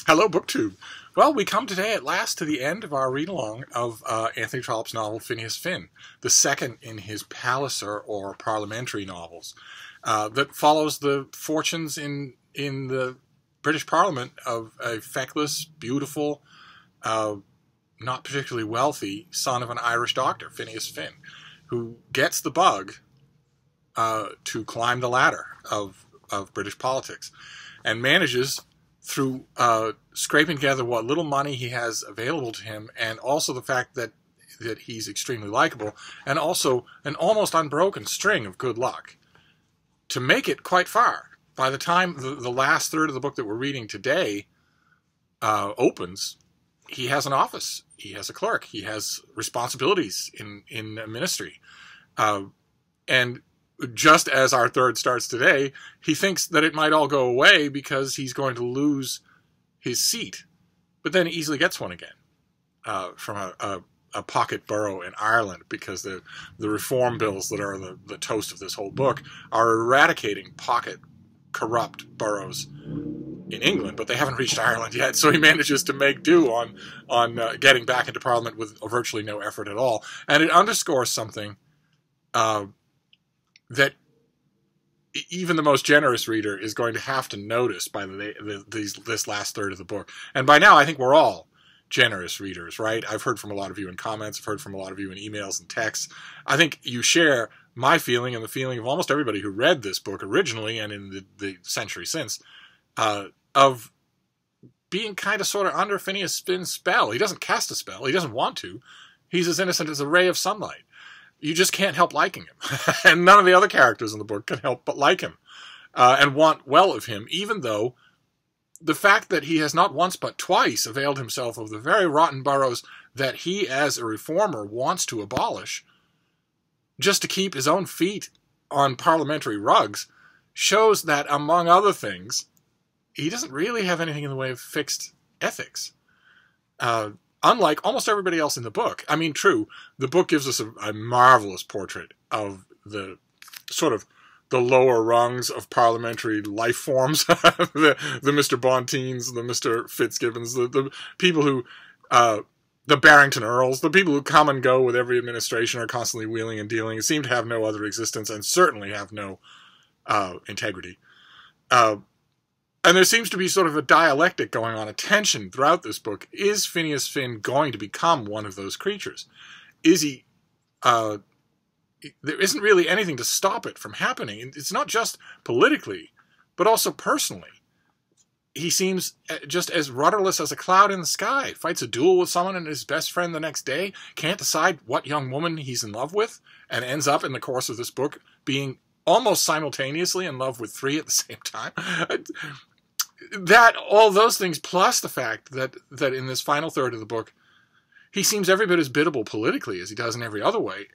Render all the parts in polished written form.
Hello, BookTube. Well, we come today at last to the end of our read-along of Anthony Trollope's novel Phineas Finn, the second in his Palliser or parliamentary novels, that follows the fortunes in the British Parliament of a feckless, beautiful, not particularly wealthy son of an Irish doctor, Phineas Finn, who gets the bug to climb the ladder of British politics and manages, through scraping together what little money he has available to him, and also the fact that he's extremely likable, and also an almost unbroken string of good luck, to make it quite far. By the time the last third of the book that we're reading today opens, he has an office, he has a clerk, he has responsibilities in a ministry. And just as our third starts today, he thinks that it might all go away because he's going to lose his seat, but then he easily gets one again from a pocket borough in Ireland, because the reform bills that are the toast of this whole book are eradicating pocket corrupt boroughs in England, but they haven't reached Ireland yet, so he manages to make do on getting back into Parliament with virtually no effort at all. And it underscores something that even the most generous reader is going to have to notice by this last third of the book. And by now, I think we're all generous readers, right? I've heard from a lot of you in comments. I've heard from a lot of you in emails and texts. I think you share my feeling and the feeling of almost everybody who read this book originally and in the century since, of being kind of sort of under Phineas Finn's spell. He doesn't cast a spell. He doesn't want to. He's as innocent as a ray of sunlight. You just can't help liking him. And none of the other characters in the book can help but like him and want well of him, even though the fact that he has not once but twice availed himself of the very rotten boroughs that he, as a reformer, wants to abolish, just to keep his own feet on parliamentary rugs, shows that, among other things, he doesn't really have anything in the way of fixed ethics. Unlike almost everybody else in the book. I mean, true, the book gives us a marvelous portrait of the sort of the lower rungs of parliamentary life forms, the Mr. Bonteens, the Mr. Fitzgibbons, the people who, the Barrington Earls, the people who come and go with every administration, are constantly wheeling and dealing, seem to have no other existence, and certainly have no integrity. And there seems to be sort of a dialectic going on, a tension throughout this book. Is Phineas Finn going to become one of those creatures? Is he... there isn't really anything to stop it from happening. It's not just politically, but also personally. He seems just as rudderless as a cloud in the sky. Fights a duel with someone and his best friend the next day. Can't decide what young woman he's in love with. And ends up, in the course of this book, being almost simultaneously in love with three at the same time. All those things, plus the fact that in this final third of the book, he seems every bit as biddable politically as he does in every other way.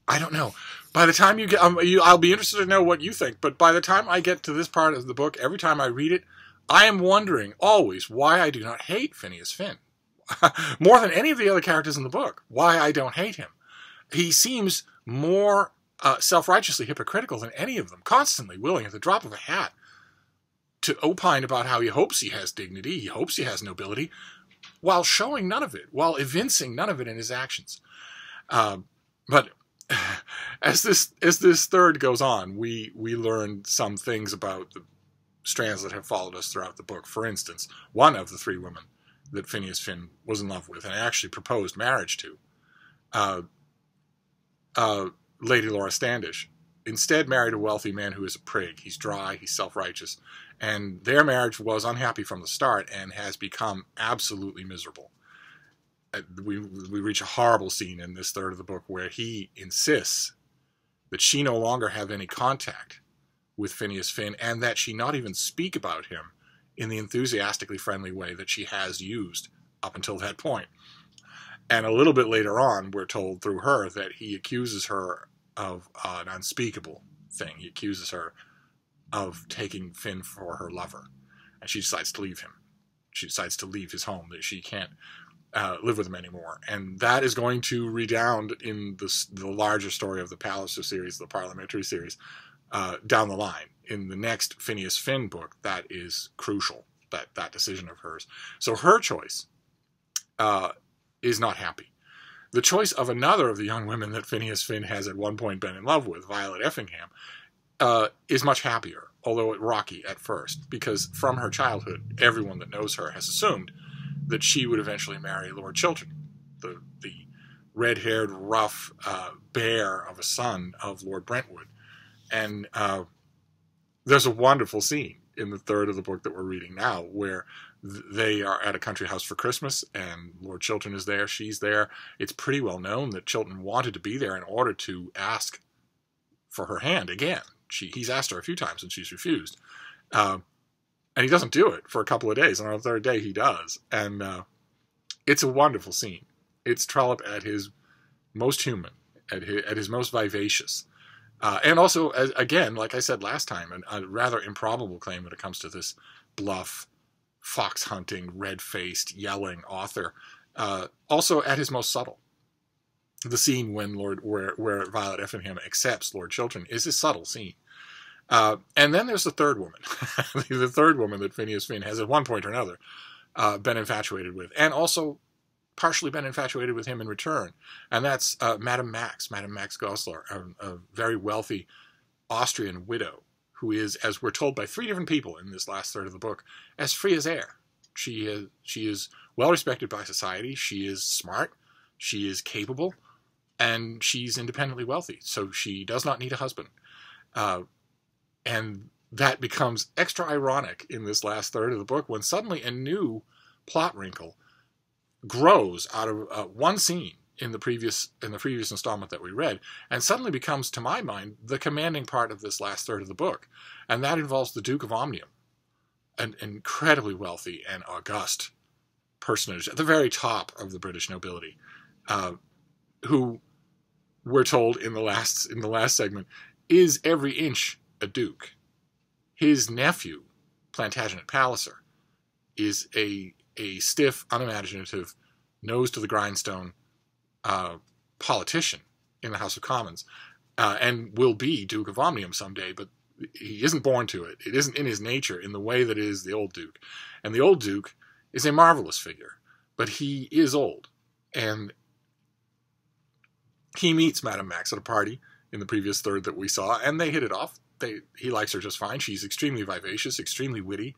I don't know. By the time you get, I'll be interested to know what you think, but by the time I get to this part of the book, every time I read it, I am wondering always why I do not hate Phineas Finn. More than any of the other characters in the book, why I don't hate him. He seems more self-righteously hypocritical than any of them, constantly willing at the drop of a hat to opine about how he hopes he has dignity, he hopes he has nobility, while showing none of it, while evincing none of it in his actions. But as this third goes on, we learn some things about the strands that have followed us throughout the book. For instance, one of the three women that Phineas Finn was in love with and actually proposed marriage to, Lady Laura Standish, instead married a wealthy man who is a prig. He's dry, he's self-righteous, and their marriage was unhappy from the start and has become absolutely miserable. We reach a horrible scene in this third of the book where he insists that she no longer have any contact with Phineas Finn, and that she not even speak about him in the enthusiastically friendly way that she has used up until that point. And a little bit later on, we're told through her that he accuses her of an unspeakable thing. He accuses her of taking Finn for her lover. And she decides to leave him. She decides to leave his home, that she can't live with him anymore. And that is going to redound in the larger story of the Palliser series, the parliamentary series, down the line. In the next Phineas Finn book, that is crucial. that decision of hers. So her choice is not happy. The choice of another of the young women that Phineas Finn has at one point been in love with, Violet Effingham, is much happier, although rocky at first, because from her childhood, everyone that knows her has assumed that she would eventually marry Lord Chiltern, the red-haired, rough bear of a son of Lord Brentwood. And there's a wonderful scene in the third of the book that we're reading now, where they are at a country house for Christmas, and Lord Chiltern is there, she's there. It's pretty well known that Chiltern wanted to be there in order to ask for her hand again. He's asked her a few times, and she's refused. And he doesn't do it for a couple of days, and on the third day he does. And it's a wonderful scene. It's Trollope at his most human, at his most vivacious. And also, again, like I said last time, a rather improbable claim when it comes to this bluff, fox-hunting, red-faced, yelling author. Also at his most subtle. The scene where Violet Effingham accepts Lord Chiltern is a subtle scene. And then there's the third woman. The third woman that Phineas Finn has at one point or another been infatuated with, and also partially been infatuated with him in return. And that's Madame Max Goesler, a very wealthy Austrian widow, who is, as we're told by 3 different people in this last third of the book, as free as air. She is well respected by society. She is smart. She is capable. And she's independently wealthy. So she does not need a husband. And that becomes extra ironic in this last third of the book, when suddenly a new plot wrinkle grows out of one scene in the previous installment that we read, and suddenly becomes, to my mind, the commanding part of this last third of the book. And that involves the Duke of Omnium, an incredibly wealthy and august personage at the very top of the British nobility, who we're told in the last segment is every inch a duke. His nephew, Plantagenet Palliser, is a stiff, unimaginative, nose to the grindstone politician in the House of Commons, and will be Duke of Omnium someday, but he isn't born to it. It isn't in his nature in the way that is the old Duke. And the old Duke is a marvelous figure, but he is old. And he meets Madame Max at a party in the previous third that we saw, and they hit it off. He likes her just fine. She's extremely vivacious, extremely witty.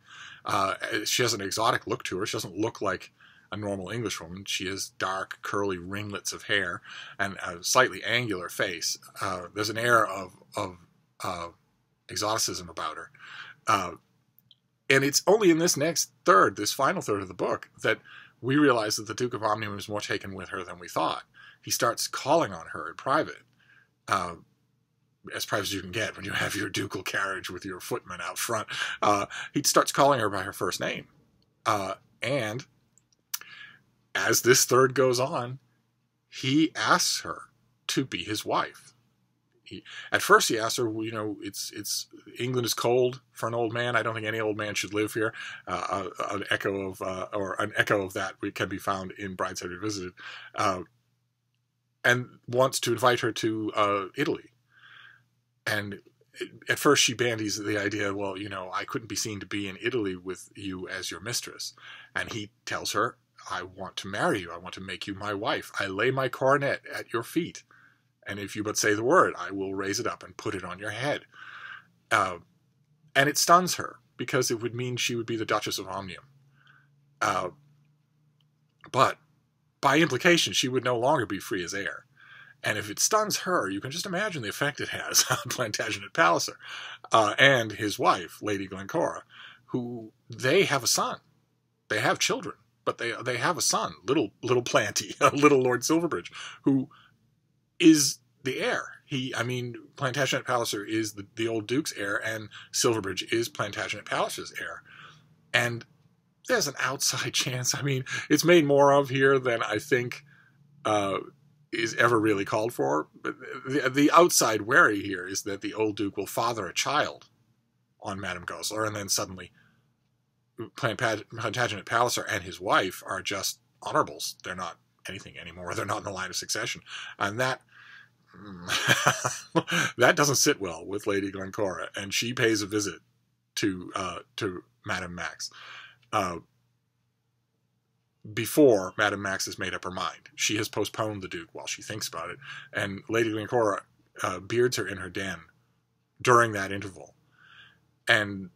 She has an exotic look to her. She doesn't look like a normal Englishwoman. She has dark, curly ringlets of hair and a slightly angular face. There's an air of exoticism about her. And it's only in this next third, this final third of the book, that we realize that the Duke of Omnium is more taken with her than we thought. He starts calling on her in private, as private as you can get when you have your ducal carriage with your footman out front. He starts calling her by her first name. And as this third goes on, he asks her to be his wife. At first he asks her, it's England is cold for an old man. I don't think any old man should live here. An echo of that can be found in Brideshead Revisited. And wants to invite her to Italy. And at first she bandies the idea, well, I couldn't be seen to be in Italy with you as your mistress. And he tells her, I want to marry you. I want to make you my wife. I lay my coronet at your feet. And if you but say the word, I will raise it up and put it on your head. And it stuns her, because it would mean she would be the Duchess of Omnium. But by implication, she would no longer be free as air. And if it stuns her, you can just imagine the effect it has on Plantagenet Palliser and his wife, Lady Glencora, who they have a son. They have children, but they have a son, little Planty, little Lord Silverbridge, who is the heir. Plantagenet Palliser is the old Duke's heir, and Silverbridge is Plantagenet Palliser's heir. And there's an outside chance. It's made more of here than I think is ever really called for. But the outside worry here is that the old Duke will father a child on Madame Goesler, and then suddenly Plantagenet Palliser and his wife are just honorables. They're not anything anymore. They're not in the line of succession. And that doesn't sit well with Lady Glencora, and she pays a visit to Madame Max. before Madame Max has made up her mind. She has postponed the Duke while she thinks about it, and Lady Glencora beards her in her den during that interval. And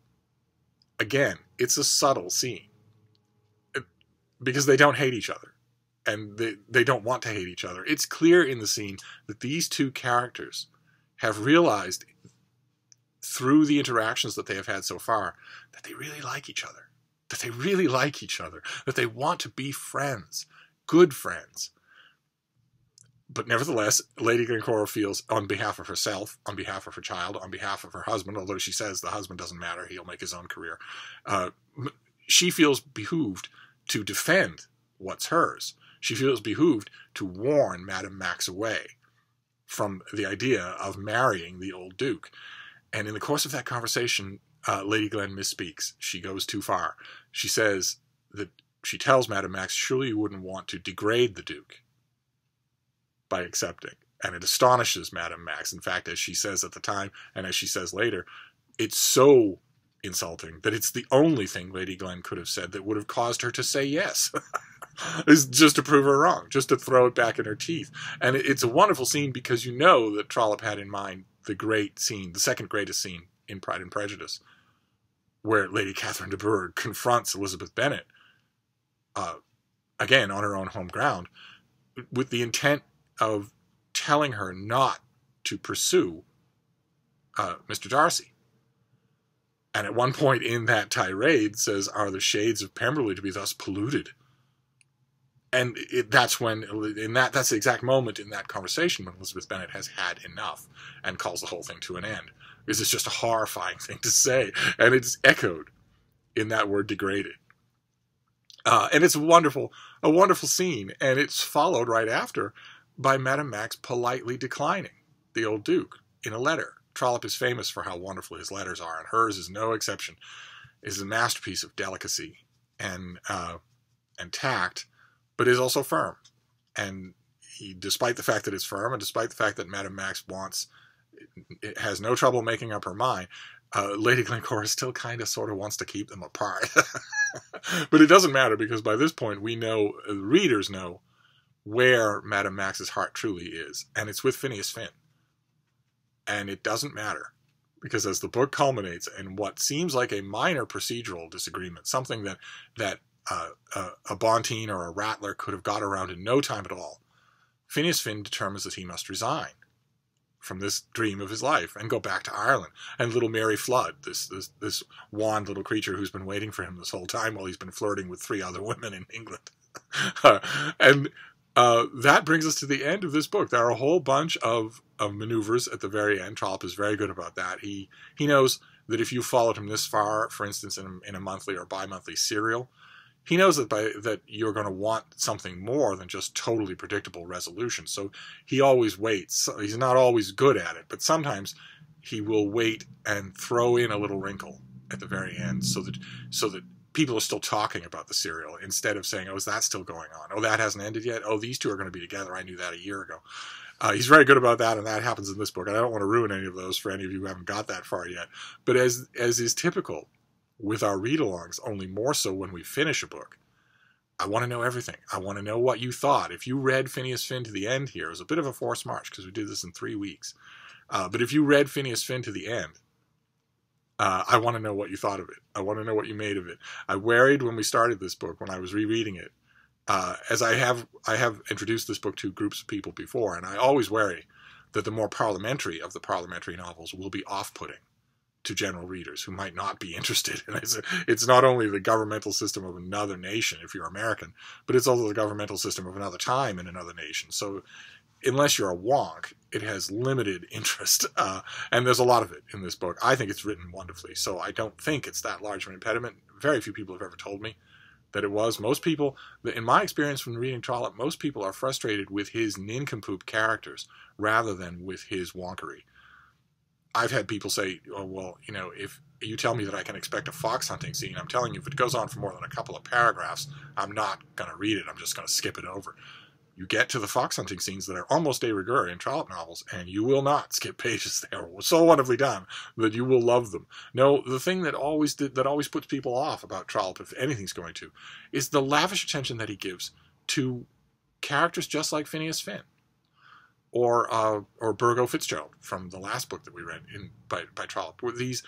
again, it's a subtle scene, because they don't hate each other, and they don't want to hate each other. It's clear in the scene that these two characters have realized through the interactions that they have had so far that they really like each other, that they want to be friends, good friends. But nevertheless, Lady Glencora feels, on behalf of herself, on behalf of her child, on behalf of her husband, although she says the husband doesn't matter, he'll make his own career, she feels behooved to defend what's hers. She feels behooved to warn Madame Max away from the idea of marrying the old Duke. And in the course of that conversation, Lady Glen misspeaks. She goes too far. She says that she tells Madame Max, surely you wouldn't want to degrade the Duke by accepting. And it astonishes Madame Max. In fact, as she says at the time, and as she says later, it's so insulting that it's the only thing Lady Glen could have said that would have caused her to say yes. Is just to prove her wrong, just to throw it back in her teeth. And it's a wonderful scene because you know that Trollope had in mind the great scene, the second greatest scene in Pride and Prejudice, where Lady Catherine de Bourgh confronts Elizabeth Bennet, again on her own home ground, with the intent of telling her not to pursue Mr. Darcy. And at one point in that tirade says, are the shades of Pemberley to be thus polluted? And that's when, that's the exact moment in that conversation when Elizabeth Bennet has had enough and calls the whole thing to an end. Because it's just a horrifying thing to say. And it's echoed in that word degraded. And it's a wonderful scene. And it's followed right after by Madame Max politely declining the old Duke in a letter. Trollope is famous for how wonderful his letters are, and hers is no exception. It is a masterpiece of delicacy and tact, but is also firm. And despite the fact that it's firm, and despite the fact that Madame Max has no trouble making up her mind, Lady Glencora still kind of sort of wants to keep them apart. But it doesn't matter, because by this point we know, readers know, where Madame Max's heart truly is, and it's with Phineas Finn. And it doesn't matter, because as the book culminates in what seems like a minor procedural disagreement, something that a Bonteen or a Rattler could have got around in no time at all, Phineas Finn determines that he must resign from this dream of his life and go back to Ireland. And little Mary Flood, this wan little creature who's been waiting for him this whole time while he's been flirting with 3 other women in England. And that brings us to the end of this book. There are a whole bunch of maneuvers at the very end. Trollope is very good about that. He knows that if you followed him this far, for instance, in a monthly or bi-monthly serial, he knows that you're going to want something more than just totally predictable resolution. So he always waits. He's not always good at it, but sometimes he will wait and throw in a little wrinkle at the very end so that people are still talking about the serial instead of saying, oh, is that still going on? Oh, that hasn't ended yet? Oh, these two are going to be together. I knew that a year ago. He's very good about that, and that happens in this book. And I don't want to ruin any of those for any of you who haven't got that far yet. But as is typical with our read-alongs, only more so when we finish a book, I want to know everything. I want to know what you thought. If you read Phineas Finn to the end here, it was a bit of a forced march because we did this in 3 weeks. But if you read Phineas Finn to the end, I want to know what you thought of it. I want to know what you made of it. I worried when we started this book, when I was rereading it, as I have introduced this book to groups of people before, and I always worry that the more parliamentary of the parliamentary novels will be off-putting to general readers who might not be interested. And it's not only the governmental system of another nation, if you're American, but it's also the governmental system of another time in another nation. So unless you're a wonk, it has limited interest. And there's a lot of it in this book. I think it's written wonderfully, so I don't think it's that large of an impediment. Very few people have ever told me that it was. Most people, in my experience from reading Trollope, most people are frustrated with his nincompoop characters rather than with his wonkery. I've had people say, oh, well, you know, if you tell me that I can expect a fox hunting scene, I'm telling you, if it goes on for more than a couple of paragraphs, I'm not going to read it. I'm just going to skip it over. You get to the fox hunting scenes that are almost de rigueur in Trollope novels, and you will not skip pages. They are so wonderfully done that you will love them. No, the thing that always puts people off about Trollope, if anything's going to, is the lavish attention that he gives to characters just like Phineas Finn or Burgo Fitzgerald from the last book that we read by Trollope. These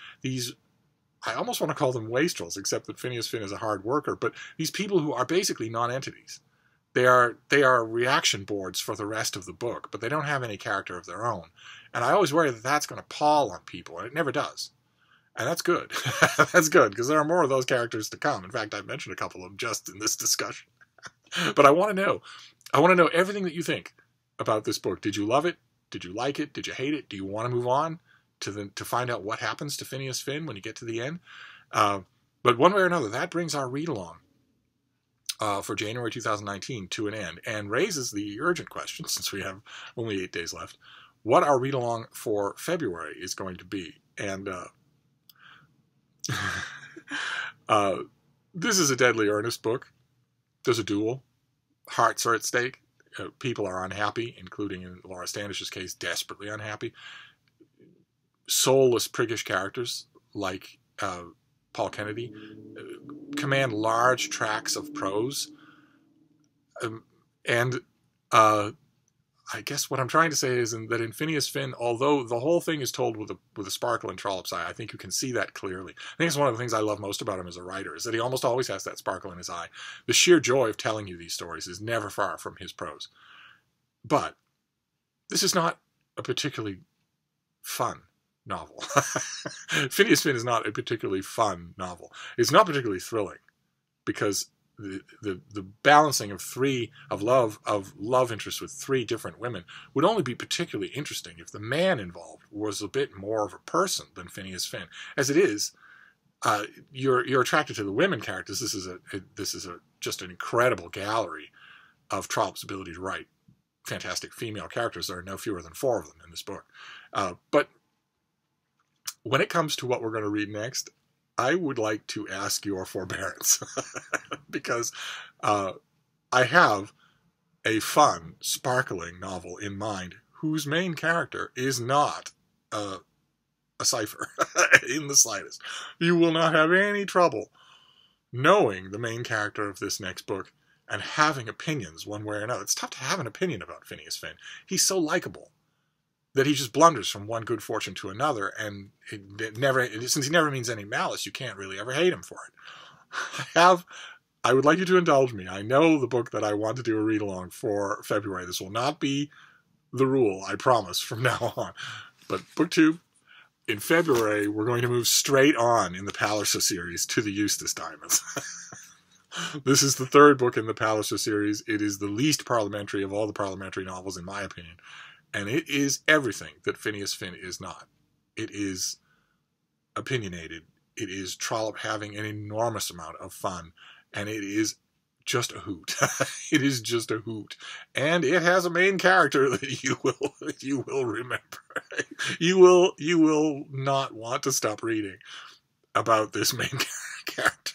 I almost want to call them wastrels, except that Phineas Finn is a hard worker, but these people who are basically non-entities. They are reaction boards for the rest of the book, but they don't have any character of their own. And I always worry that that's going to pall on people, and it never does. And that's good. That's good, because there are more of those characters to come. In fact, I've mentioned a couple of them just in this discussion. But I want to know. I want to know everything that you think about this book. Did you love it? Did you like it? Did you hate it? Do you want to move on to find out what happens to Phineas Finn when you get to the end? But one way or another, that brings our read-along for January 2019 to an end, and raises the urgent question, since we have only 8 days left, what our read-along for February is going to be. And this is a deadly earnest book. There's a duel. Hearts are at stake. People are unhappy, including in Laura Standish's case, desperately unhappy. Soulless, priggish characters like Paul Kennedy command large tracts of prose. And I guess what I'm trying to say is that in Phineas Finn, although the whole thing is told with a sparkle in Trollope's eye, I think you can see that clearly. I think it's one of the things I love most about him as a writer, is that he almost always has that sparkle in his eye. The sheer joy of telling you these stories is never far from his prose. But this is not a particularly fun novel. Phineas Finn is not a particularly fun novel. It's not particularly thrilling, because the balancing of love interests with 3 different women would only be particularly interesting if the man involved was a bit more of a person than Phineas Finn. As it is, you're attracted to the women characters. This is just an incredible gallery of Trollope's ability to write fantastic female characters. There are no fewer than 4 of them in this book. But when it comes to what we're going to read next, I would like to ask your forbearance, because I have a fun, sparkling novel in mind whose main character is not a cipher in the slightest. You will not have any trouble knowing the main character of this next book and having opinions one way or another. It's tough to have an opinion about Phineas Finn. He's so likable that he just blunders from one good fortune to another, and since he never means any malice, you can't really ever hate him for it. I would like you to indulge me. I know the book that I want to do a read-along for February. This will not be the rule, I promise, from now on. But book 2, in February, we're going to move straight on in the Palliser series to the Eustace Diamonds. This is the 3rd book in the Palliser series. It is the least parliamentary of all the parliamentary novels, in my opinion. And it is everything that Phineas Finn is not. It is opinionated. It is Trollope having an enormous amount of fun. And it is just a hoot. It is just a hoot. And it has a main character that you will remember. You will not want to stop reading about this main character.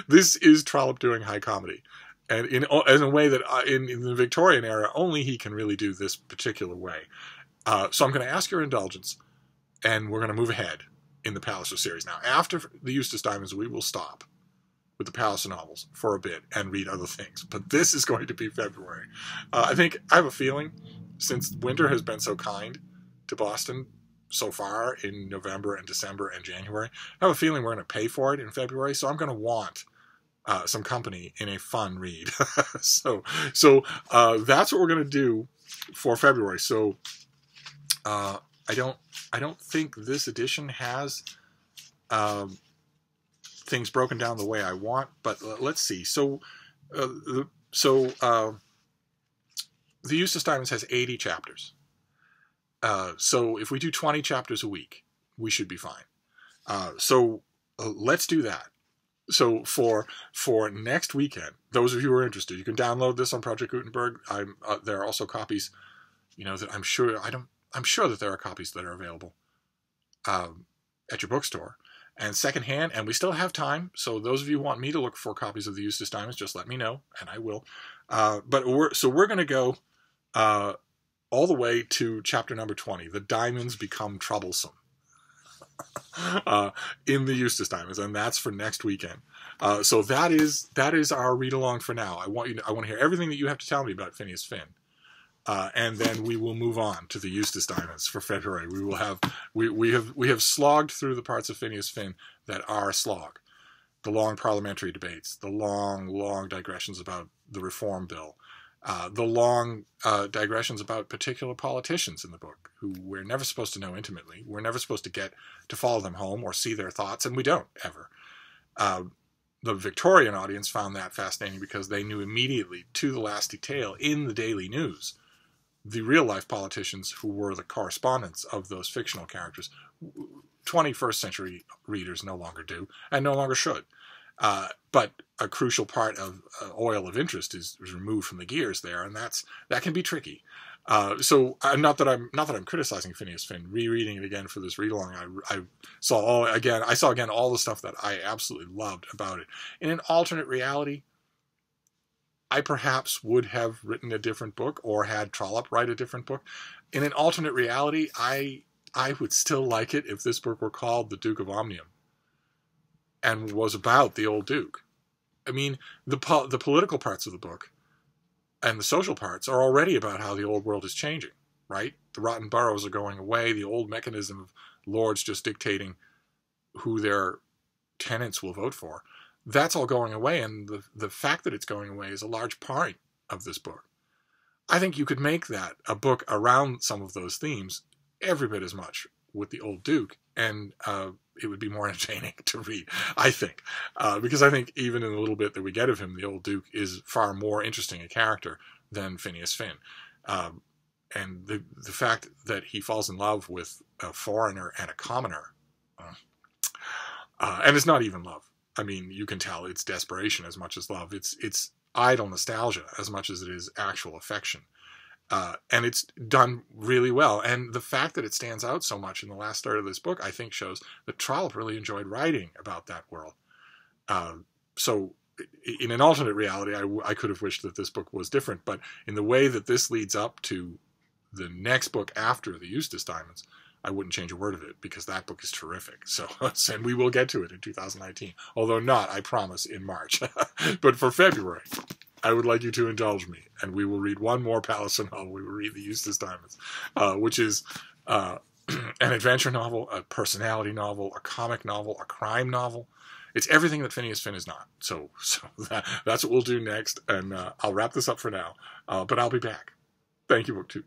This is Trollope doing high comedy. And in a way that in the Victorian era, only he can really do this particular way. So I'm going to ask your indulgence, and we're going to move ahead in the Palliser series. Now, after the Eustace Diamonds, we will stop with the Palliser novels for a bit and read other things. But this is going to be February. I have a feeling, since winter has been so kind to Boston so far in November and December and January, I have a feeling we're going to pay for it in February, so I'm going to want some company in a fun read. So that's what we're going to do for February. So I don't think this edition has things broken down the way I want, but let's see. So the Eustace Diamonds has 80 chapters. So if we do 20 chapters a week, we should be fine. So let's do that. So for next weekend, those of you who are interested, you can download this on Project Gutenberg. There are also copies, that I'm sure that there are copies that are available at your bookstore. and secondhand, and we still have time. So those of you who want me to look for copies of the Eustace Diamonds, just let me know, and I will. But we're going to go all the way to chapter number 20. The diamonds become troublesome. In the Eustace Diamonds, and that's for next weekend. So that is our read along for now. I want to hear everything that you have to tell me about Phineas Finn, and then we will move on to the Eustace Diamonds for February. We have slogged through the parts of Phineas Finn that are a slog, the long parliamentary debates, the long digressions about the Reform Bill, the long digressions about particular politicians in the book who we're never supposed to know intimately. We're never supposed to get to follow them home or see their thoughts, and we don't ever. The Victorian audience found that fascinating because they knew immediately, to the last detail, in the daily news, the real-life politicians who were the correspondents of those fictional characters. 21st century readers no longer do, and no longer should. But a crucial part of oil of interest is removed from the gears there, and that can be tricky. So not that I'm criticizing Phineas Finn. Rereading it again for this read along, I saw again all the stuff that I absolutely loved about it. In an alternate reality, I perhaps would have written a different book or had Trollope write a different book. In an alternate reality, I would still like it if this book were called The Duke of Omnium and was about the old Duke. I mean, the political parts of the book and the social parts are already about how the old world is changing, right? The rotten boroughs are going away. The old mechanism of lords just dictating who their tenants will vote for, that's all going away. And the fact that it's going away is a large part of this book. I think you could make that a book around some of those themes every bit as much with the old Duke, and it would be more entertaining to read, I think. Because I think even in the little bit that we get of him, the old Duke is far more interesting a character than Phineas Finn. And the fact that he falls in love with a foreigner and a commoner, and it's not even love. I mean, you can tell it's desperation as much as love. It's idle nostalgia as much as it is actual affection. And it's done really well. And the fact that it stands out so much in the last third of this book, I think shows that Trollope really enjoyed writing about that world. So in an alternate reality, I could have wished that this book was different. But in the way that this leads up to the next book after the Eustace Diamonds, I wouldn't change a word of it because that book is terrific. So, and we will get to it in 2019. Although not, I promise, in March. But for February, I would like you to indulge me, and we will read one more Palliser novel. We will read the Eustace Diamonds, which is an adventure novel, a personality novel, a comic novel, a crime novel. It's everything that Phineas Finn is not. So that's what we'll do next, and I'll wrap this up for now, but I'll be back. Thank you, BookTube.